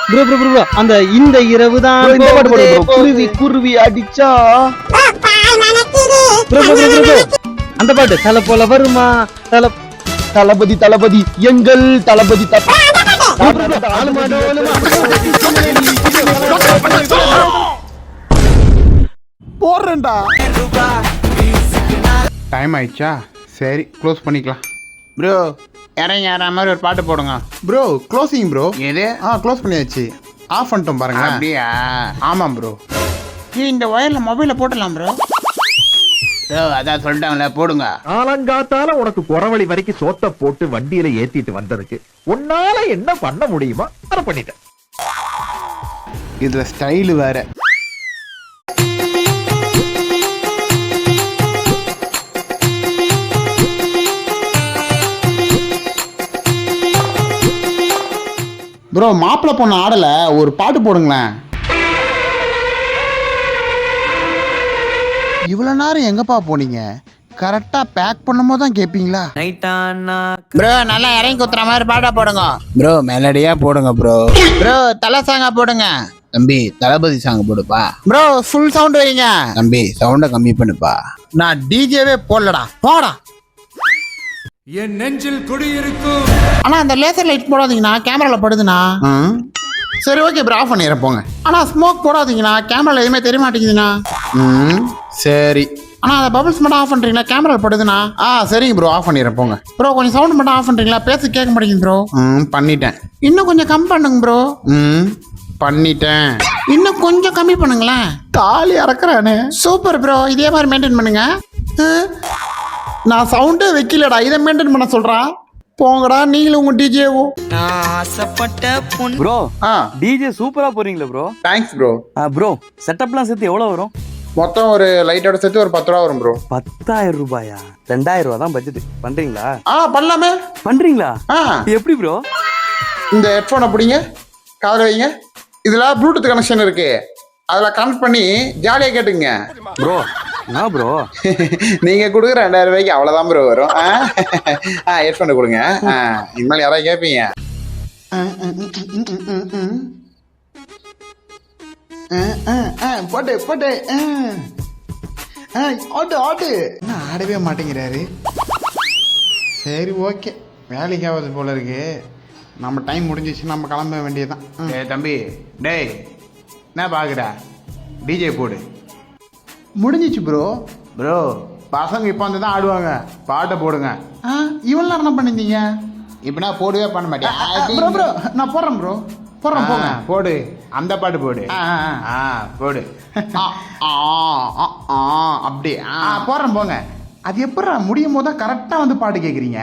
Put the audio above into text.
Bro bro bro அந்த இந்த இரவு தான் இந்த பாட்டு போடு ப்ரோ. குருவி குருவி அடிச்சா ப்ரோ ப்ரோ ப்ரோ ப்ரோ அந்த பாட்டு தலை போல வருமா தளபதி தளபதி எங்கள் தளபதி போடுறேன்டா. டைம் ஆயிடுச்சா? சரி க்ளோஸ் பண்ணிக்கலாம். ப்ரோ இறங்கி ஏற மாதிரி ஒரு பாட்டு போடுங்க. Bro closing bro. எது? க்ளோஸ் பண்ணியாச்சு. ஆஃப் பண்ணிட்டோம் பாருங்க. அப்படியா? ஆமாம் ப்ரோ. இந்த ஒயர்ல மொபைல போட்டலாம் ப்ரோ. ப்ரோ அதான் சொல்லிட்டாங்களே போடுங்க. காலங்காத்தால உனக்கு குறவழி வரைக்கும் சோத்த போட்டு வண்டியில ஏத்திட்டு வந்ததுக்கு உன்னால என்ன பண்ண முடியுமா அதை பண்ணிட்டேன். இதுல ஸ்டைல் வேற. ப்ரோ மாப்பிள்ளை பொண்ணு ஆடல, ஒரு பாட்டு போடுங்களேன். இவ்வளோ நேரம் எங்கப்பா போனீங்க? கரெக்டா பேக் பண்ணும்போது தான் கேட்பீங்களா? ப்ரோ நல்லா இறங்கி குத்துற மாதிரி பாட்டா போடுங்க. ப்ரோ மெலடியா போடுங்க ப்ரோ. ப்ரோ தலை சாங்கா போடுங்க. தம்பி தளபதி சாங் போடுப்பா. ப்ரோ ஃபுல் சவுண்ட் வைங்க. தம்பி சவுண்ட கம்மி பண்ணுப்பா. நான் டிஜேவே போடலடா. போடா. என் நெஞ்சில் குடியிருக்கும். ஆனா அந்த லேசர் லைட் போடாதீங்கண்ணா, கேமரால படுதுண்ணா. சரி ஓகே ப்ரோ, ஆஃப் பண்ணிடுறேன் போங்க. ஆனா ஸ்மோக் போடாதீங்கண்ணா, கேமரால எதுவுமே தெரிய மாட்டேங்குதுண்ணா. சரி. ஆனா அந்த பபிள்ஸ் மட்டும் ஆஃப் பண்றீங்களா? கேமரால படுதுண்ணா. சரிங்க ப்ரோ, ஆஃப் பண்ணிடுறேன் போங்க. ப்ரோ கொஞ்சம் சவுண்ட் மட்டும் ஆஃப் பண்றீங்களா? பேச கேட்க மாட்டேங்குது ப்ரோ. பண்ணிட்டேன். இன்னும் கொஞ்சம் கம்மி பண்ணுங்க ப்ரோ. பண்ணிட்டேன். இன்னும் கொஞ்சம் கம்மி பண்ணுங்களேன். தாலி அறக்குறானே. சூப்பர் ப்ரோ, இதே மாதிரி மெயின்டைன் பண்ணுங்க. நான் சவுண்டே வைக்கலடா, இதை மெயின்டைன் பண்ண சொல்றான். போங்கடா நீங்களும் உங்க டிஜேவோ. ப்ரோ டிஜே சூப்பரா போறீங்களா ப்ரோ? Thanks bro. ப்ரோ செட்டப்லாம் சேர்த்து எவ்வளவு வரும்? மொத்தம் ஒரு லைட்டோட சேர்த்து ஒரு 10 ரூபா வரும் ப்ரோ. 10,000 ரூபாயா? 2,000 ரூபா தான் பட்ஜெட். பண்றீங்களா? பண்ணலாமே. பண்றீங்களா? எப்படி ப்ரோ? இந்த ஹெட்ஃபோனை பிடிங்க, காதுல வைங்க. இதுல ப்ளூடூத் கனெக்ஷன் இருக்கு, அதில் கனெக்ட் பண்ணி ஜாலியாக கேட்டுங்க ப்ரோ. என்ன ப்ரோ நீங்க கொடுக்குற 2000 ரூபாய்க்கு அவ்வளோதான் ப்ரோ வரும். ஹெட்ஃபோனை கொடுங்க. இனிமேல் யாராவது கேட்பீங்க. போட்டு போட்டு ஆட்டு ஆட்டு என்ன ஆடவே மாட்டேங்கிறாரு. சரி ஓகே, வேலைக்கு ஆகுது போல இருக்கு. நம்ம டைம் முடிஞ்சிச்சு, நம்ம கிளம்ப வேண்டியதுதான். ஏய் தம்பி, டேய் என்ன பாக்குற? டிஜே போடு. முடிஞ்சிச்சு ப்ரோ. ப்ரோ பசங்க இப்போ வந்து தான் ஆடுவாங்க, பாட்டை போடுங்க. இவ்வளோ நேரம் என்ன பண்ணிருந்தீங்க? இப்போ நான் போடவே பண்ண மாட்டேன். ப்ரோ ப்ரோ நான் போடுறேன் ப்ரோ. போடுறேன் போங்க. போடு, அந்த பாட்டு போடு. போடு. அப்படி போடுறேன் போங்க. அது எப்படா முடியும் போது தான் கரெக்டாக வந்து பாட்டு கேட்குறீங்க?